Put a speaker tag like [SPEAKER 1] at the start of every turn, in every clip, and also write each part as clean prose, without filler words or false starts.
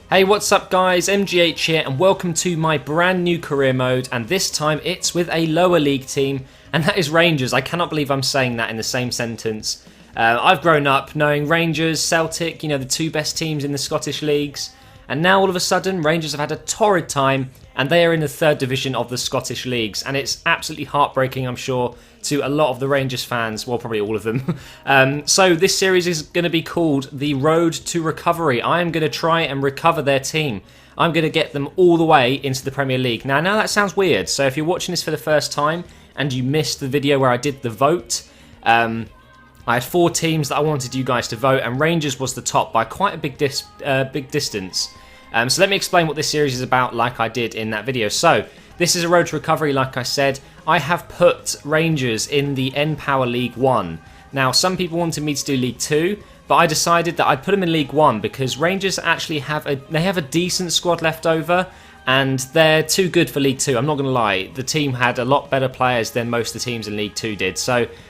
[SPEAKER 1] Hey, what's up guys, MGH here and welcome to my brand new career mode, and this time it's with a lower league team, and that is Rangers. I cannot believe I'm saying that in the same sentence. I've grown up knowing Rangers, Celtic, the two best teams in the Scottish leagues, and now all of a sudden Rangers have had a torrid time and they are in the third division of the Scottish leagues, and it's absolutely heartbreaking, I'm sure, to a lot of the Rangers fans, well, probably all of them. So this series is going to be called The Road to Recovery. I am going to try and recover their team. I'm going to get them all the way into the Premier League. Now that sounds weird, so if you're watching this for the first time and you missed the video where I did the vote, I had 4 teams that I wanted you guys to vote, and Rangers was the top by quite a big distance. So let me explain what this series is about like I did in that video. So this is a road to recovery, like I said. I have put Rangers in the N-Power League 1. Now, some people wanted me to do League 2, but I decided that I'd put them in League 1 because Rangers actually have a decent squad left over, and they're too good for League 2. I'm not going to lie. The team had a lot better players than most of the teams in League 2 did,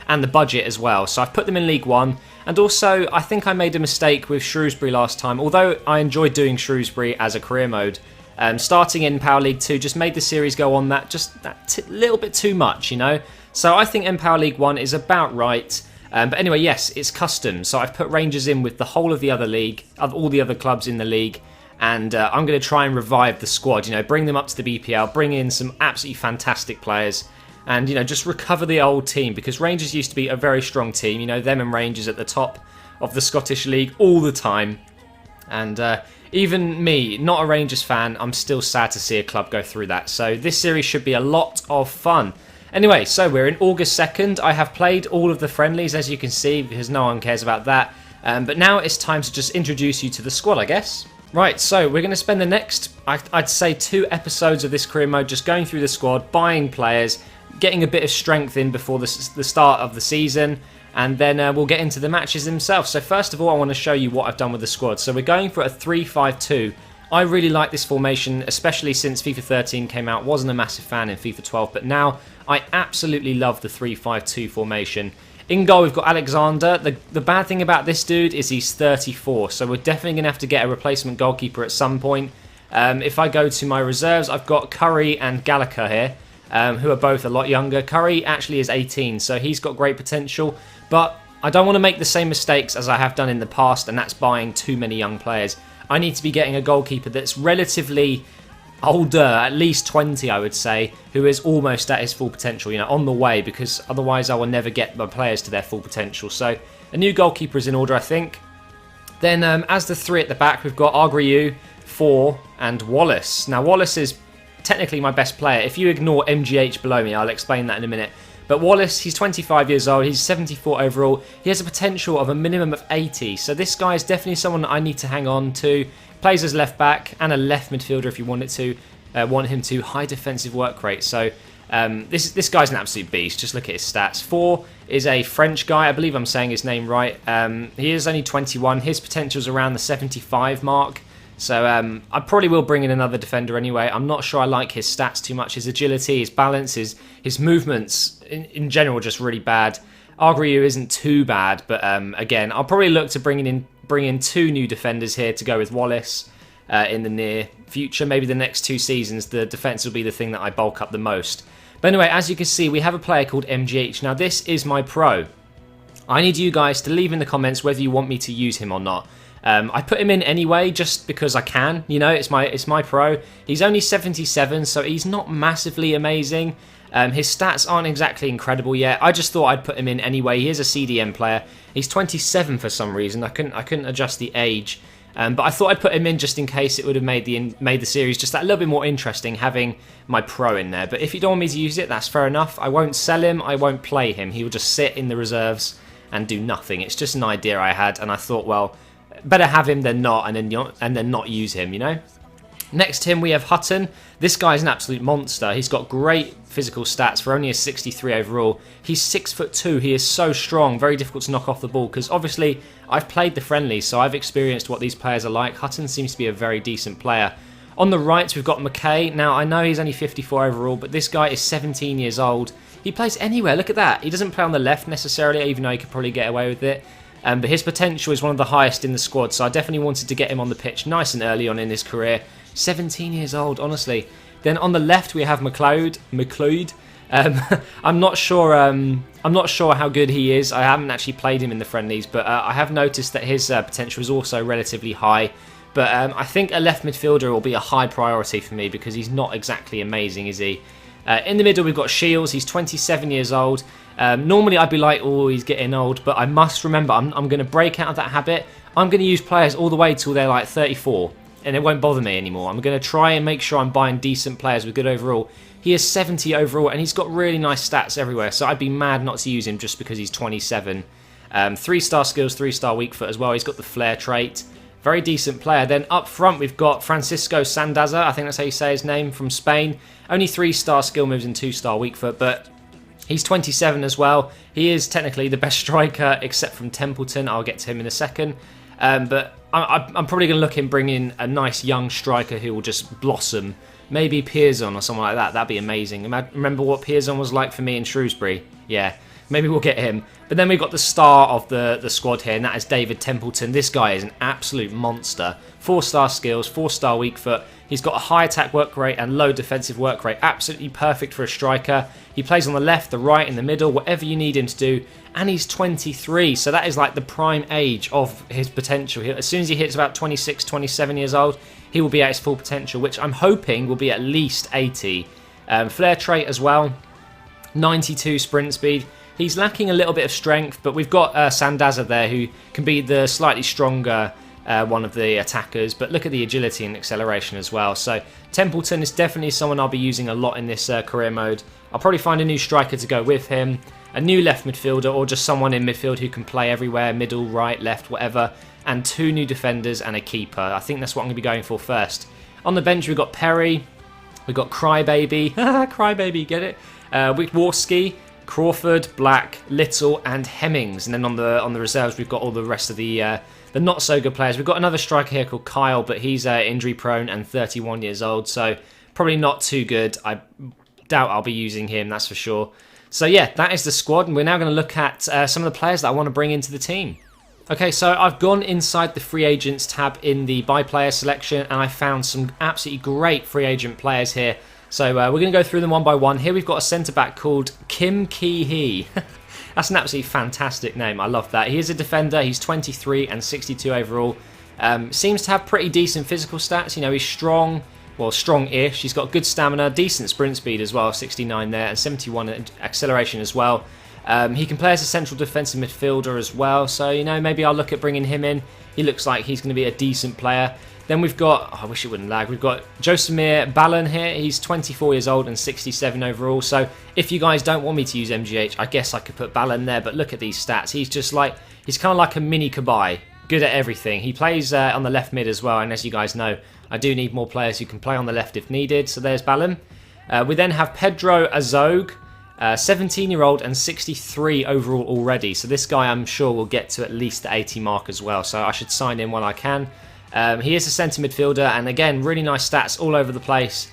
[SPEAKER 1] and the budget as well. So I've put them in League 1. And also, I think I made a mistake with Shrewsbury last time. Although I enjoyed doing Shrewsbury as a career mode, starting in Power League 2 just made the series go on that little bit too much, So I think N-Power League 1 is about right. But anyway, yes, it's custom. So I've put Rangers in with the whole of the other league, of all the other clubs in the league. And I'm going to try and revive the squad, bring them up to the BPL, bring in some absolutely fantastic players. And, just recover the old team, because Rangers used to be a very strong team. Them and Rangers at the top of the Scottish League all the time. And even me, not a Rangers fan, I'm still sad to see a club go through that. So this series should be a lot of fun. Anyway, so we're in August 2nd. I have played all of the friendlies, as you can see, because no one cares about that. But now it's time to just introduce you to the squad, I guess. Right, so we're going to spend the next, I'd say, 2 episodes of this career mode just going through the squad, buying players, getting a bit of strength in before the start of the season, and then we'll get into the matches themselves. So first of all, I want to show you what I've done with the squad. So we're going for a 3-5-2. I really like this formation, especially since FIFA 13 came out. Wasn't a massive fan in FIFA 12, but now I absolutely love the 3-5-2 formation. In goal, we've got Alexander. The bad thing about this dude is he's 34, so we're definitely going to have to get a replacement goalkeeper at some point. If I go to my reserves, I've got Curry and Gallagher here, who are both a lot younger. Curry actually is 18, so he's got great potential, but I don't want to make the same mistakes as I have done in the past, and that's buying too many young players. I need to be getting a goalkeeper that's relatively older, at least 20 I would say, who is almost at his full potential, on the way, because otherwise I will never get my players to their full potential. So a new goalkeeper is in order, I think. Then as the 3 at the back, we've got Agriu, 4 and Wallace. Now Wallace is technically my best player. If you ignore MGH below me, I'll explain that in a minute. But Wallace, he's 25 years old, he's 74 overall, he has a potential of a minimum of 80, so this guy is definitely someone that I need to hang on to. Plays as left back and a left midfielder if you want him to, high defensive work rate. So this guy's an absolute beast, just look at his stats. 4 is a French guy, I believe I'm saying his name right. He is only 21, his potential's around the 75 mark. So I probably will bring in another defender anyway. I'm not sure I like his stats too much. His agility, his balance, his movements in general just really bad. Agriu isn't too bad, but again, I'll probably look to bring in 2 new defenders here to go with Wallace in the near future. Maybe the next 2 seasons, the defence will be the thing that I bulk up the most. But anyway, as you can see, we have a player called MGH. Now this is my pro. I need you guys to leave in the comments whether you want me to use him or not. I put him in anyway just because I can, it's my pro. He's only 77, so he's not massively amazing. His stats aren't exactly incredible yet. I just thought I'd put him in anyway. He is a CDM player. He's 27 for some reason. I couldn't adjust the age. But I thought I'd put him in just in case it would have made the series just that little bit more interesting having my pro in there. But if you don't want me to use it, that's fair enough. I won't sell him. I won't play him. He will just sit in the reserves and do nothing. It's just an idea I had, and I thought, well, better have him than not, and then not use him, Next to him we have Hutton. This guy's an absolute monster. He's got great physical stats for only a 63 overall. He's 6'2". He is so strong, very difficult to knock off the ball, because obviously I've played the friendlies, so I've experienced what these players are like. Hutton seems to be a very decent player. On the right we've got McKay. Now I know he's only 54 overall, but this guy is 17 years old. He plays anywhere, look at that. He doesn't play on the left necessarily, even though he could probably get away with it. but his potential is one of the highest in the squad, so I definitely wanted to get him on the pitch nice and early on in his career. 17 years old, honestly. Then on the left we have McLeod. I'm not sure how good he is. I haven't actually played him in the friendlies, but I have noticed that his potential is also relatively high. But I think a left midfielder will be a high priority for me because he's not exactly amazing, is he? In the middle we've got Shields. He's 27 years old. Normally I'd be like, oh, he's getting old, but I must remember I'm going to break out of that habit. I'm going to use players all the way till they're like 34, and it won't bother me anymore. I'm going to try and make sure I'm buying decent players with good overall. He is 70 overall, and he's got really nice stats everywhere, so I'd be mad not to use him just because he's 27. 3-star skills, 3-star weak foot as well. He's got the flair trait. Very decent player. Then up front, we've got Francisco Sandaza. I think that's how you say his name, from Spain. Only 3-star skill moves and 2-star weak foot, but he's 27 as well. He is technically the best striker, except from Templeton. I'll get to him in a second. But I'm probably going to look and bring in a nice young striker who will just blossom. Maybe Pearson or someone like that. That'd be amazing. Remember what Pearson was like for me in Shrewsbury? Yeah, maybe we'll get him. But then we've got the star of the squad here, and that is David Templeton. This guy is an absolute monster. 4-star skills, 4-star weak foot. He's got a high attack work rate and low defensive work rate. Absolutely perfect for a striker. He plays on the left, the right, in the middle, whatever you need him to do. And he's 23, so that is like the prime age of his potential. As soon as he hits about 26, 27 years old, he will be at his full potential, which I'm hoping will be at least 80. Flair trait as well, 92 sprint speed. He's lacking a little bit of strength, but we've got Sandaza there who can be the slightly stronger one of the attackers, but look at the agility and acceleration as well. So Templeton is definitely someone I'll be using a lot in this career mode. I'll probably find a new striker to go with him, a new left midfielder, or just someone in midfield who can play everywhere, middle, right, left, whatever, and 2 new defenders and a keeper. I think that's what I'm going to be going for first. On the bench we've got Perry, we've got Crybaby, Crybaby, get it? Witworski, Crawford, Black, Little, and Hemmings. And then on the reserves we've got all the rest of the not so good players. We've got another striker here called Kyle, but he's injury prone and 31 years old, so probably not too good. I doubt I'll be using him, that's for sure. So yeah, that is the squad, and we're now going to look at some of the players that I want to bring into the team. Okay, so I've gone inside the free agents tab in the buy player selection, and I found some absolutely great free agent players here. So we're going to go through them one by one. Here we've got a centre-back called Kim Ki-hee. That's an absolutely fantastic name. I love that. He is a defender. He's 23 and 62 overall. Seems to have pretty decent physical stats. You know, he's strong. Well, strong-ish. He's got good stamina, decent sprint speed as well, 69 there, and 71 acceleration as well. He can play as a central defensive midfielder as well, so, you know, maybe I'll look at bringing him in. He looks like he's going to be a decent player. Then we've got, oh, I wish it wouldn't lag, we've got Samir Balan here. He's 24 years old and 67 overall, so if you guys don't want me to use MGH, I guess I could put Balan there, but look at these stats. He's just like, he's kind of like a mini Kabai, good at everything. He plays on the left mid as well, and as you guys know, I do need more players who can play on the left if needed, so there's Balan. We then have Pedro Azog, 17-year-old and 63 overall already, so this guy I'm sure will get to at least the 80 mark as well, so I should sign in while I can. He is a centre midfielder, and again, really nice stats all over the place.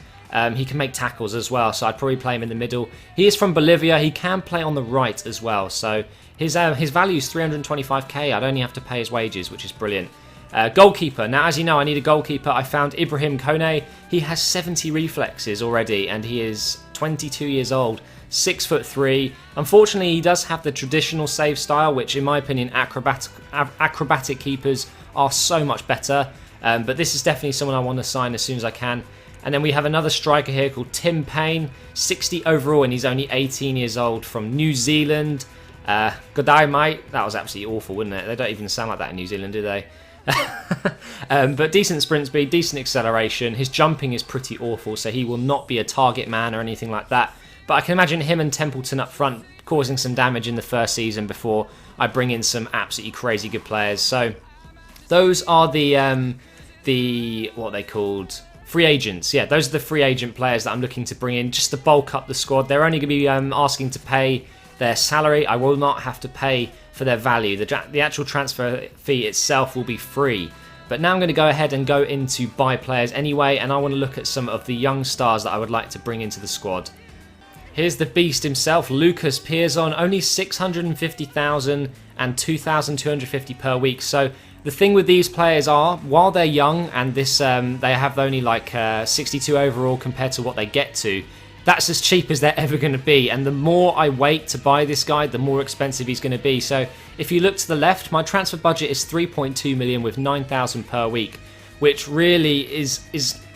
[SPEAKER 1] He can make tackles as well, so I'd probably play him in the middle. He is from Bolivia. He can play on the right as well, so his value is 325k. I'd only have to pay his wages, which is brilliant. Goalkeeper. Now, as you know, I need a goalkeeper. I found Ibrahim Kone. He has 70 reflexes already, and he is 22 years old. 6'3". Unfortunately, he does have the traditional save style, which in my opinion, acrobatic keepers are so much better. But this is definitely someone I want to sign as soon as I can. And then we have another striker here called Tim Payne, 60 overall, and he's only 18 years old, from New Zealand. Good day, mate. That was absolutely awful, wouldn't it? They don't even sound like that in New Zealand, do they? But decent sprint speed, decent acceleration. His jumping is pretty awful, so he will not be a target man or anything like that. But I can imagine him and Templeton up front causing some damage in the first season before I bring in some absolutely crazy good players. So those are the what are they called? Free agents. Yeah, those are the free agent players that I'm looking to bring in just to bulk up the squad. They're only going to be asking to pay their salary. I will not have to pay for their value. The actual transfer fee itself will be free. But now I'm going to go ahead and go into buy players anyway, and I want to look at some of the young stars that I would like to bring into the squad. Here's the beast himself, Luca Spears, on only 650,000 and 2,250 per week. So the thing with these players are, while they're young and this they have only like 62 overall compared to what they get to, that's as cheap as they're ever going to be. And the more I wait to buy this guy, the more expensive he's going to be. So if you look to the left, my transfer budget is 3.2 million with 9,000 per week, which really is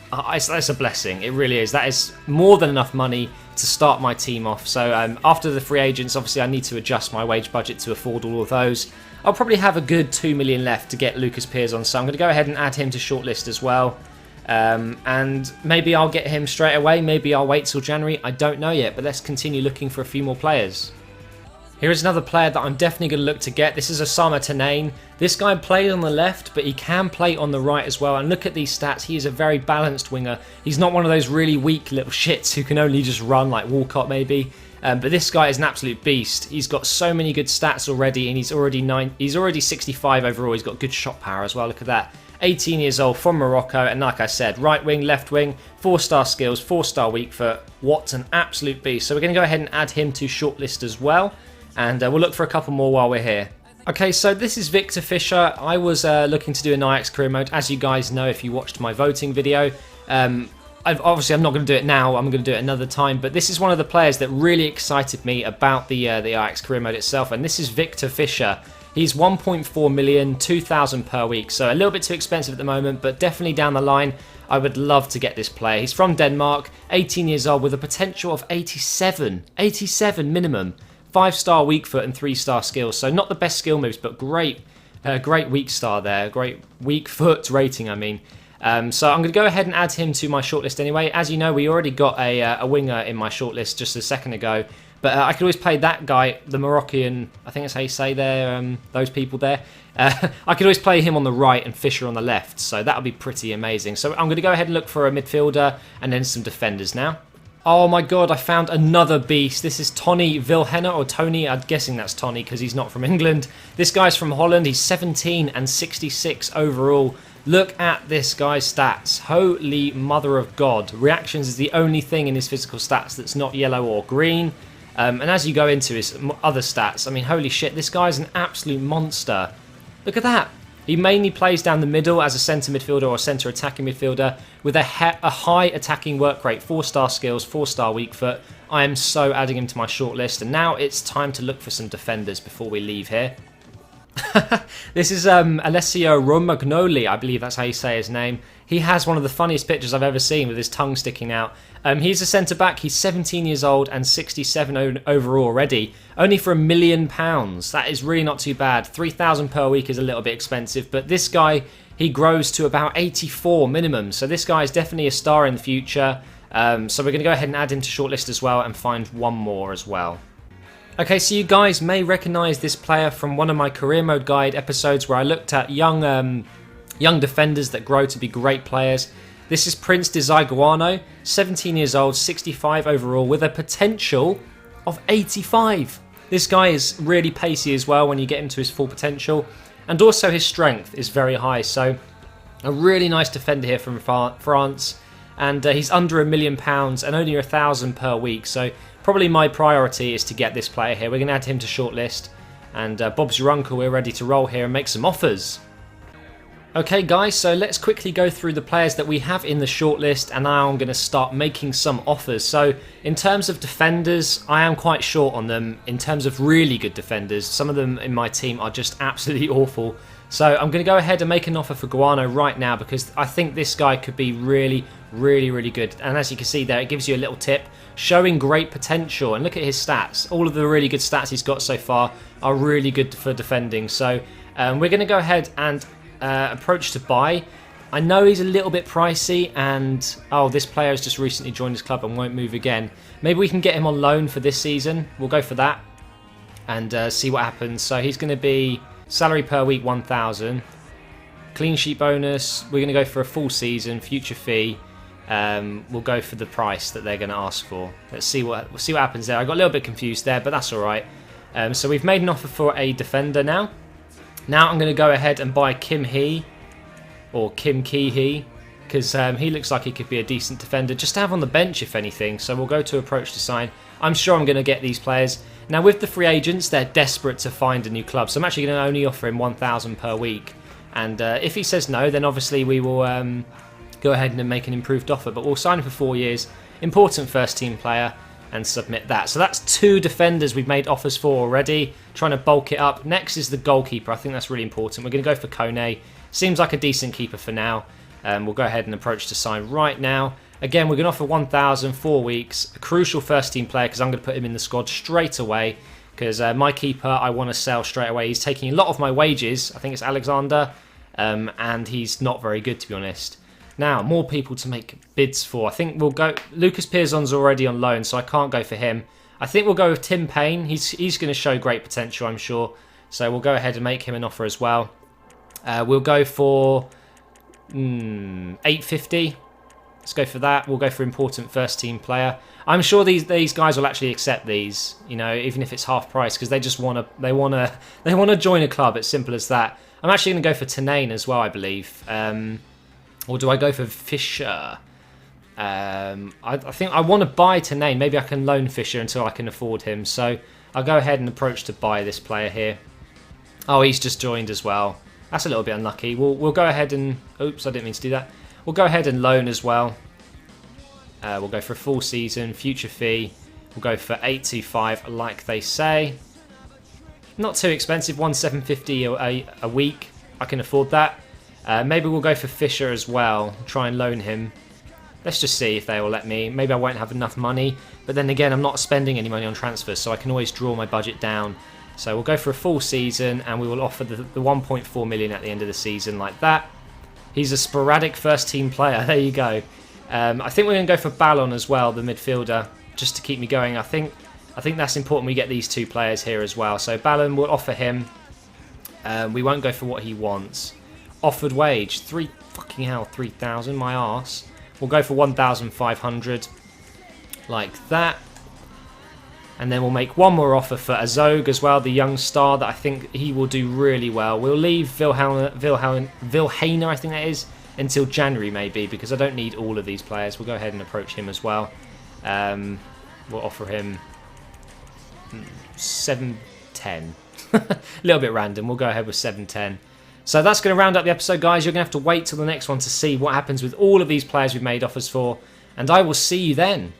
[SPEAKER 1] that's a blessing. It really is. That is more than enough money to start my team off. So after the free agents, obviously I need to adjust my wage budget to afford all of those. I'll probably have a good 2 million left to get Luca Spears on, so I'm going to go ahead and add him to shortlist as well. And maybe I'll get him straight away, maybe I'll wait till January, I don't know yet, but let's continue looking for a few more players. Here is another player that I'm definitely going to look to get. This is Osama Tanane. This guy plays on the left, but he can play on the right as well. And look at these stats. He is a very balanced winger. He's not one of those really weak little shits who can only just run like Walcott maybe. But this guy is an absolute beast. He's got so many good stats already, and he's already 65 overall. He's got good shot power as well. Look at that. 18 years old, from Morocco, and like I said, right wing, left wing, 4-star skills, 4-star weak foot. What an absolute beast. So we're going to go ahead and add him to shortlist as well. And we'll look for a couple more while we're here. Okay, so this is Viktor Fischer. I was looking to do an Ajax career mode, as you guys know if you watched my voting video. Obviously, I'm not going to do it now. I'm going to do it another time. But this is one of the players that really excited me about the Ajax career mode itself. And this is Viktor Fischer. He's 1.4 million, 2,000 per week. So a little bit too expensive at the moment, but definitely down the line, I would love to get this player. He's from Denmark, 18 years old, with a potential of 87 minimum. 5-star weak foot and 3-star skills. So not the best skill moves, but great weak star there. Great weak foot rating, I mean. So I'm going to go ahead and add him to my shortlist anyway. As you know, we already got a winger in my shortlist just a second ago. But I could always play that guy, the Moroccan, I think that's how you say there, those people there. I could always play him on the right and Fischer on the left. So that would be pretty amazing. So I'm going to go ahead and look for a midfielder and then some defenders now. Oh my god, I found another beast. This is Tony Vilhena, or Tony, I'm guessing that's Tony because he's not from England. This guy's from Holland, he's 17 and 66 overall. Look at this guy's stats. Holy mother of God. Reactions is the only thing in his physical stats that's not yellow or green. And as you go into his other stats, I mean, holy shit, this guy's an absolute monster. Look at that. He mainly plays down the middle as a centre midfielder or centre attacking midfielder with a high attacking work rate, 4-star skills, 4-star weak foot. I am so adding him to my shortlist, and now it's time to look for some defenders before we leave here. This is Alessio Romagnoli, I believe that's how you say his name. He has one of the funniest pictures I've ever seen with his tongue sticking out. He's a centre-back, he's 17 years old and 67 overall already. Only for £1 million. That is really not too bad. 3,000 per week is a little bit expensive, but this guy, he grows to about 84 minimum. So this guy is definitely a star in the future. So we're going to go ahead and add him to shortlist as well and find one more as well. Okay, so you guys may recognise this player from one of my career mode guide episodes where I looked at young defenders that grow to be great players. This is Prince Desiguano, 17 years old, 65 overall, with a potential of 85. This guy is really pacey as well when you get him to his full potential, and also his strength is very high. So a really nice defender here from France, and he's under £1 million and only 1,000 per week. So probably my priority is to get this player here. We're going to add him to shortlist, and Bob's your uncle. We're ready to roll here and make some offers. Okay guys, so let's quickly go through the players that we have in the shortlist, and now I'm going to start making some offers. So in terms of defenders, I am quite short on them. In terms of really good defenders, some of them in my team are just absolutely awful. So I'm going to go ahead and make an offer for Guano right now because I think this guy could be really good. And as you can see there, it gives you a little tip showing great potential. And look at his stats. All of the really good stats he's got so far are really good for defending. So we're going to go ahead and approach to buy. I know he's a little bit pricey, and oh, this player has just recently joined his club and won't move again. Maybe we can get him on loan for this season. We'll go for that and see what happens. So he's going to be salary per week 1,000, clean sheet bonus. We're going to go for a full season, future fee. We'll go for the price that they're going to ask for. We'll see what happens there. I got a little bit confused there, but that's all right. So we've made an offer for a defender now. Now I'm going to go ahead and buy Kim Hee, or Kim Ki Hee. because he looks like he could be a decent defender just to have on the bench if anything. So we'll go to approach to sign. I'm sure I'm going to get these players. Now with the free agents, they're desperate to find a new club, so I'm actually going to only offer him 1,000 per week. And if he says no, then obviously we will go ahead and make an improved offer. But we'll sign him for 4 years. Important first team player. And submit that. So that's 2 defenders we've made offers for already. Trying to bulk it up. Next is the goalkeeper. I think that's really important. We're going to go for Payne. Seems like a decent keeper for now. We'll go ahead and approach to sign right now. Again, we're going to offer 1,000, 4 weeks. A crucial first team player because I'm going to put him in the squad straight away. Because my keeper I want to sell straight away. He's taking a lot of my wages. I think it's Alexander. And he's not very good, to be honest. Now, more people to make bids for. I think we'll go... Luca Spears already on loan, so I can't go for him. I think we'll go with Tim Payne. He's going to show great potential, I'm sure. So we'll go ahead and make him an offer as well. We'll go for 850. Let's go for that. We'll go for important first team player. I'm sure these guys will actually accept these, you know, even if it's half price, because they just want to join a club. It's simple as that. I'm actually going to go for Tenane as well, I believe. Or do I go for Fischer? I think I want to buy Tenane. Maybe I can loan Fischer until I can afford him. So I'll go ahead and approach to buy this player here. Oh, he's just joined as well. That's a little bit unlucky. We'll go ahead and... Oops, I didn't mean to do that. We'll go ahead and loan as well. We'll go for a full season, future fee. We'll go for 825 like they say. Not too expensive, 1,750 a week. I can afford that. Maybe we'll go for Fischer as well, try and loan him. Let's just see if they will let me. Maybe I won't have enough money, but then again, I'm not spending any money on transfers, so I can always draw my budget down. So we'll go for a full season, and we will offer the 1.4 million at the end of the season like that. He's a sporadic first team player, there you go. I think we're going to go for Balan as well, the midfielder, just to keep me going. I think that's important we get these 2 players here as well. So Balan, we'll offer him. We won't go for what he wants. Offered wage, 3,000, my arse. We'll go for 1,500, like that. And then we'll make one more offer for Azog as well, the young star that I think he will do really well. We'll leave Vilhena, I think that is, until January maybe, because I don't need all of these players. We'll go ahead and approach him as well. We'll offer him 710. A little bit random. We'll go ahead with 710. So that's going to round up the episode, guys. You're going to have to wait till the next one to see what happens with all of these players we've made offers for. And I will see you then.